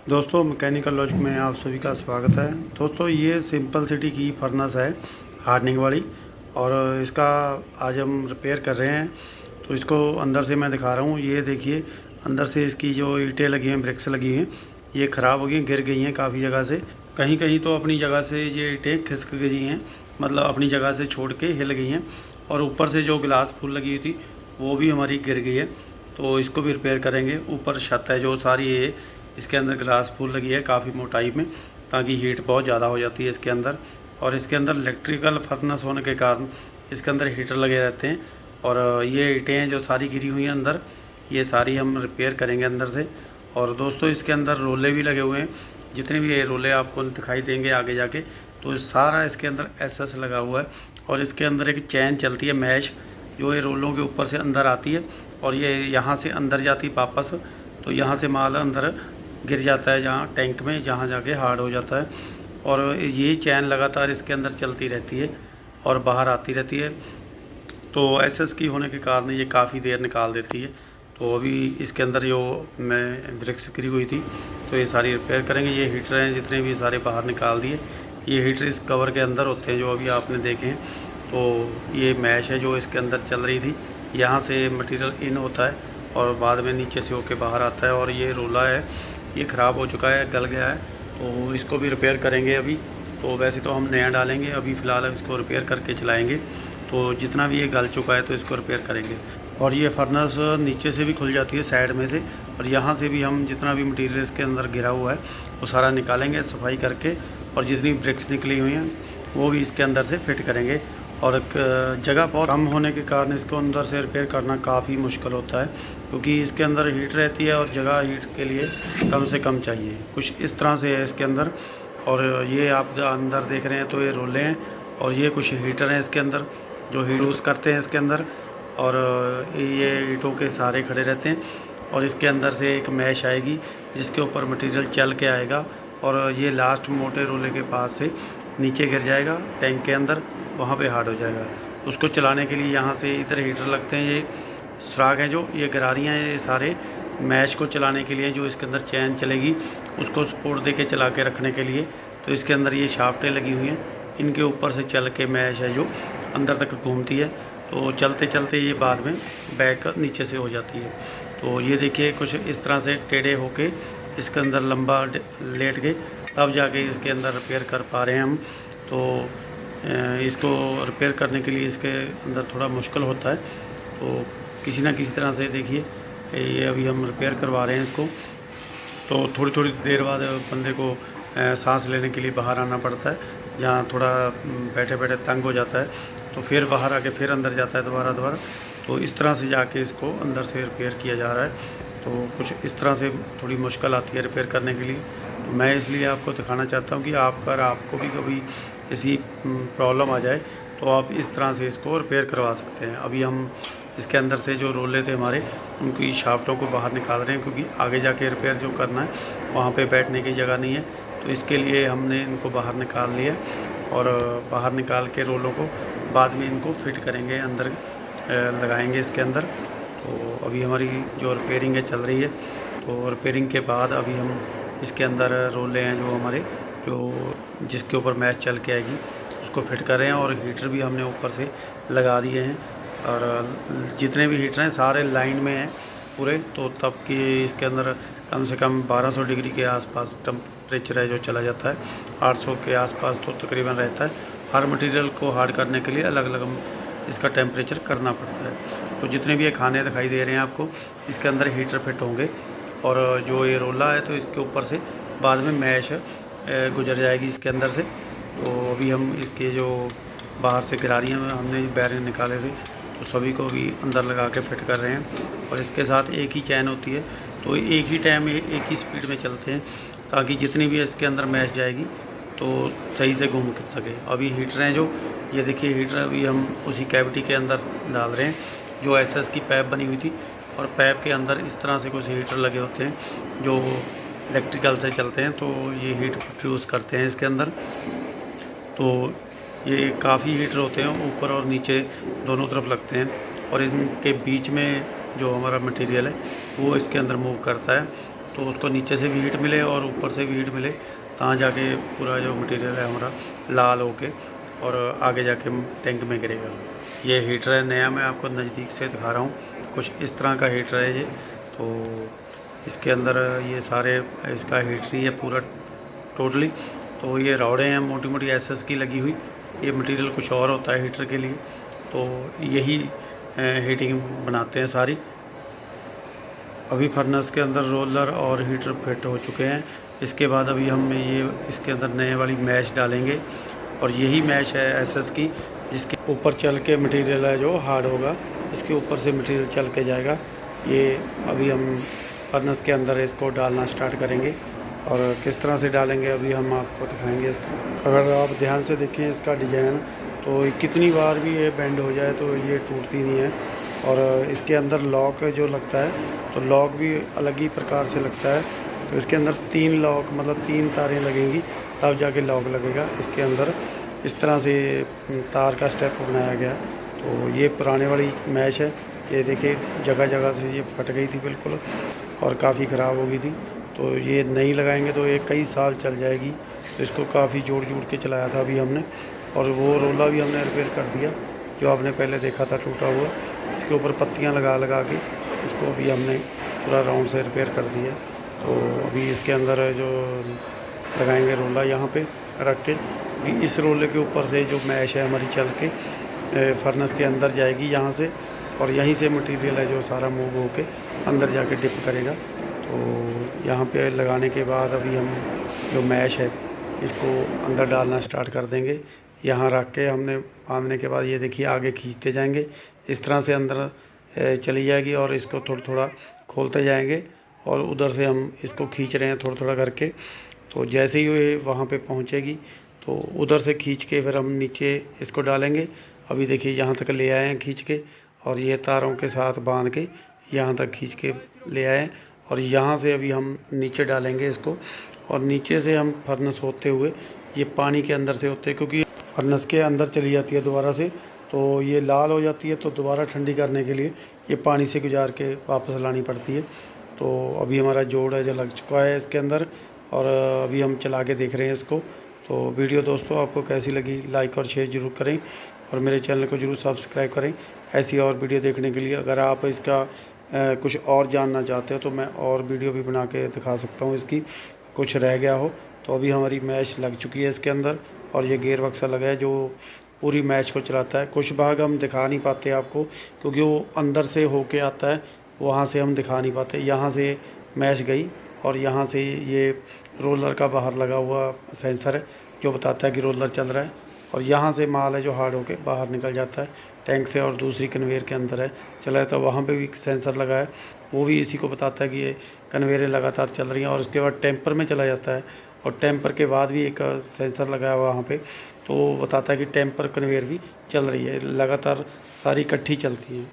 दोस्तों mechanical logic में आप सभी का स्वागत है। दोस्तों ये सिंपल सिटी की फर्नेस है हार्डनिंग वाली, और इसका आज हम रिपेयर कर रहे हैं। तो इसको अंदर से मैं दिखा रहा हूँ। ये देखिए अंदर से इसकी जो ईंटें लगी हैं, ब्रिक्स लगी हैं, ये ख़राब हो गई, गिर गई हैं काफ़ी जगह से। कहीं कहीं तो अपनी जगह से ये ईंटें खिसक गई हैं, मतलब अपनी जगह से छोड़ के हिल गई हैं। और ऊपर से जो गिलास फूल लगी हुई थी वो भी हमारी गिर गई है, तो इसको भी रिपेयर करेंगे। ऊपर छत है जो सारी ये, इसके अंदर ग्लास फूल लगी है काफ़ी मोटाई में, ताकि हीट बहुत ज़्यादा हो जाती है इसके अंदर। और इसके अंदर इलेक्ट्रिकल फर्नेस होने के कारण इसके अंदर हीटर लगे रहते हैं। और ये ईंटें हैं जो सारी गिरी हुई हैं अंदर, ये सारी हम रिपेयर करेंगे अंदर से। और दोस्तों इसके अंदर रोले भी लगे हुए हैं, जितने भी ये रोले आपको दिखाई देंगे आगे जाके, तो सारा इसके अंदर एसएस लगा हुआ है। और इसके अंदर एक चैन चलती है मैश, जो ये रोलों के ऊपर से अंदर आती है, और ये यहाँ से अंदर जाती है वापस। तो यहाँ से माल अंदर गिर जाता है जहाँ टैंक में, जहाँ जाके हार्ड हो जाता है। और ये चैन लगातार इसके अंदर चलती रहती है और बाहर आती रहती है। तो एसएस की होने के कारण ये काफ़ी देर निकाल देती है। तो अभी इसके अंदर जो मैं ब्रिक्स गिरी हुई थी, तो ये सारी रिपेयर करेंगे। ये हीटर हैं जितने भी सारे बाहर निकाल दिए। ये हीटर इस कवर के अंदर होते हैं जो अभी आपने देखे हैं। तो ये मैश है जो इसके अंदर चल रही थी, यहाँ से मटेरियल इन होता है और बाद में नीचे से होके बाहर आता है। और ये रोला है, ये ख़राब हो चुका है, गल गया है, तो इसको भी रिपेयर करेंगे अभी। तो वैसे तो हम नया डालेंगे, अभी फ़िलहाल इसको रिपेयर करके चलाएंगे। तो जितना भी ये गल चुका है तो इसको रिपेयर करेंगे। और ये फर्नेस नीचे से भी खुल जाती है साइड में से, और यहाँ से भी हम जितना भी मटेरियल इसके अंदर गिरा हुआ है वो सारा निकालेंगे सफाई करके। और जितनी ब्रिक्स निकली हुई हैं वो भी इसके अंदर से फिट करेंगे। और एक जगह बहुत कम होने के कारण इसको अंदर से रिपेयर करना काफ़ी मुश्किल होता है, क्योंकि इसके अंदर हीट रहती है और जगह हीट के लिए कम से कम चाहिए। कुछ इस तरह से है इसके अंदर। और ये आप अंदर देख रहे हैं तो ये रोले हैं, और ये कुछ हीटर हैं इसके अंदर जो यूज़ करते हैं इसके अंदर। और ये ईंटों के सहारे खड़े रहते हैं। और इसके अंदर से एक मैश आएगी जिसके ऊपर मटेरियल चल के आएगा, और ये लास्ट मोटे रोले के पास से नीचे गिर जाएगा टैंक के अंदर, वहाँ पे हार्ड हो जाएगा। उसको चलाने के लिए यहाँ से इधर हीटर लगते हैं, ये सुराख हैं जो ये गरारियाँ हैं, ये सारे मैश को चलाने के लिए जो इसके अंदर चैन चलेगी उसको सपोर्ट दे के चला के रखने के लिए। तो इसके अंदर ये शाफ्टें लगी हुई हैं, इनके ऊपर से चल के मैश है जो अंदर तक घूमती है। तो चलते चलते ये बाद में बैक नीचे से हो जाती है। तो ये देखिए कुछ इस तरह से टेढ़े होके इसके अंदर लंबा लेट के तब जाके इसके अंदर रिपेयर कर पा रहे हैं हम। तो इसको रिपेयर करने के लिए इसके अंदर थोड़ा मुश्किल होता है। तो किसी ना किसी तरह से देखिए ये अभी हम रिपेयर करवा रहे हैं इसको। तो थोड़ी थोड़ी देर बाद बंदे को सांस लेने के लिए बाहर आना पड़ता है, जहाँ थोड़ा बैठे बैठे तंग हो जाता है, तो फिर बाहर आके फिर अंदर जाता है दोबारा। तो इस तरह से जाके इसको अंदर से रिपेयर किया जा रहा है। तो कुछ इस तरह से थोड़ी मुश्किल आती है रिपेयर करने के लिए। तो मैं इसलिए आपको दिखाना चाहता हूँ कि आपको भी कभी ऐसी प्रॉब्लम आ जाए तो आप इस तरह से इसको रिपेयर करवा सकते हैं। अभी हम इसके अंदर से जो रोले थे हमारे, उनकी शाफ्टों को बाहर निकाल रहे हैं, क्योंकि आगे जाके रिपेयर जो करना है वहाँ पे बैठने की जगह नहीं है। तो इसके लिए हमने इनको बाहर निकाल लिया, और बाहर निकाल के रोलों को बाद में इनको फिट करेंगे, अंदर लगाएंगे इसके अंदर। तो अभी हमारी जो रिपेयरिंग है चल रही है। तो रिपेयरिंग के बाद अभी हम इसके अंदर रोले हैं जो हमारे, जो जिसके ऊपर मैश चल के आएगी, उसको फिट कर रहे हैं। और हीटर भी हमने ऊपर से लगा दिए हैं, और जितने भी हीटर हैं सारे लाइन में हैं पूरे। तो तब कि इसके अंदर कम से कम 1200 डिग्री के आसपास टेम्परेचर है जो चला जाता है, 800 के आसपास तो तकरीबन रहता है। हर मटेरियल को हार्ड करने के लिए अलग अलग इसका टेम्परेचर करना पड़ता है। तो जितने भी ये खाने दिखाई दे रहे हैं आपको, इसके अंदर हीटर फिट होंगे। और जो ये रोला है तो इसके ऊपर से बाद में मैश गुजर जाएगी इसके अंदर से। तो अभी हम इसके जो बाहर से गिरारियाँ में हमने बैरिंग निकाले थे, तो सभी को भी अंदर लगा के फिट कर रहे हैं। और इसके साथ एक ही चैन होती है, तो एक ही टाइम में एक ही स्पीड में चलते हैं, ताकि जितनी भी इसके अंदर मैश जाएगी तो सही से घूम सके। अभी हीटर हैं जो, ये देखिए हीटर अभी हम उसी कैविटी के अंदर डाल रहे हैं जो एसएस की पाइप बनी हुई थी। और पाइप के अंदर इस तरह से कुछ हीटर लगे होते हैं जो इलेक्ट्रिकल से चलते हैं, तो ये हीट प्रोड्यूस करते हैं इसके अंदर। तो ये काफ़ी हीटर होते हैं, ऊपर और नीचे दोनों तरफ लगते हैं। और इनके बीच में जो हमारा मटेरियल है वो इसके अंदर मूव करता है। तो उसको नीचे से भी हीट मिले और ऊपर से भी हीट मिले, तहाँ जाके पूरा जो मटेरियल है हमारा लाल होके और आगे जाके टैंक में गिरेगा। ये हीटर है नया, मैं आपको नज़दीक से दिखा रहा हूँ। कुछ इस तरह का हीटर है ये। तो इसके अंदर ये सारे इसका हीटर ही है पूरा टोटली। तो ये रॉडें हैं मोटी मोटी एसएस की लगी हुई। ये मटेरियल कुछ और होता है हीटर के लिए, तो यही हीटिंग बनाते हैं सारी। अभी फर्नेस के अंदर रोलर और हीटर फिट हो चुके हैं। इसके बाद अभी हम ये इसके अंदर नए वाली मैश डालेंगे, और यही मैश है एसएस की, जिसके ऊपर चल के मटेरियल है जो हार्ड होगा, इसके ऊपर से मटेरियल चल के जाएगा। ये अभी हम फर्नेस के अंदर इसको डालना स्टार्ट करेंगे, और किस तरह से डालेंगे अभी हम आपको दिखाएंगे इसको। अगर आप ध्यान से देखें इसका डिज़ाइन, तो कितनी बार भी ये बेंड हो जाए तो ये टूटती नहीं है। और इसके अंदर लॉक जो लगता है, तो लॉक भी अलग ही प्रकार से लगता है। तो इसके अंदर 3 लॉक मतलब 3 तारें लगेंगी, तब जाके लॉक लगेगा इसके अंदर। इस तरह से तार का स्टेप बनाया गया। तो ये पुराने वाली मैश है, ये देखिए जगह जगह से ये फट गई थी बिल्कुल, और काफ़ी ख़राब हो गई थी। तो ये नई लगाएंगे तो ये कई साल चल जाएगी। तो इसको काफ़ी जोड़ के चलाया था अभी हमने, और वो रोला भी हमने रिपेयर कर दिया जो आपने पहले देखा था टूटा हुआ। इसके ऊपर पत्तियां लगा के इसको अभी हमने पूरा राउंड से रिपेयर कर दिया। तो अभी इसके अंदर जो लगाएंगे रोला यहाँ पे रख के, इस रोले के ऊपर से जो मैश है हमारी चल के फर्नेस के अंदर जाएगी यहाँ से, और यहीं से मटेरियल है जो सारा मूव होके अंदर जाके डिप करेगा। तो यहाँ पे लगाने के बाद अभी हम जो मैश है इसको अंदर डालना स्टार्ट कर देंगे। यहाँ रख के हमने बांधने के बाद ये देखिए आगे खींचते जाएंगे, इस तरह से अंदर चली जाएगी, और इसको थोड़ा थोड़ा खोलते जाएंगे, और उधर से हम इसको खींच रहे हैं थोड़ा थोड़ा करके। तो जैसे ही ये वहाँ पे पहुँचेगी तो उधर से खींच के फिर हम नीचे इसको डालेंगे। अभी देखिए यहाँ तक ले आए हैं खींच के, और ये तारों के साथ बांध के यहाँ तक खींच के ले आए, और यहाँ से अभी हम नीचे डालेंगे इसको। और नीचे से हम फर्नेस होते हुए ये पानी के अंदर से होते, क्योंकि फर्नेस के अंदर चली जाती है दोबारा से, तो ये लाल हो जाती है, तो दोबारा ठंडी करने के लिए ये पानी से गुजार के वापस लानी पड़ती है। तो अभी हमारा जोड़ है जो लग चुका है इसके अंदर, और अभी हम चला के देख रहे हैं इसको। तो वीडियो दोस्तों आपको कैसी लगी, लाइक और शेयर ज़रूर करें, और मेरे चैनल को ज़रूर सब्सक्राइब करें ऐसी और वीडियो देखने के लिए। अगर आप इसका कुछ और जानना चाहते हो तो मैं और वीडियो भी बना के दिखा सकता हूँ इसकी, कुछ रह गया हो। तो अभी हमारी मैश लग चुकी है इसके अंदर, और ये गेयर बक्सा लगा है जो पूरी मैच को चलाता है। कुछ भाग हम दिखा नहीं पाते आपको, क्योंकि वो अंदर से होके आता है, वहाँ से हम दिखा नहीं पाते। यहाँ से मैच गई, और यहाँ से ये रोलर का बाहर लगा हुआ सेंसर है जो बताता है कि रोलर चल रहा है, और यहाँ से माल है जो हार्ड होके बाहर निकल जाता है टैंक से, और दूसरी कन्वेयर के अंदर है चला जाता है। वहाँ पे भी सेंसर लगा है, वो भी इसी को बताता है कि ये कन्वेयरें लगातार चल रही हैं। और उसके बाद टेम्पर में चला जाता है, और टेम्पर के बाद भी एक सेंसर लगा है वहाँ पे, तो बताता है कि टेम्पर कन्वेयर भी चल रही है। लगातार सारी इकट्ठी चलती हैं।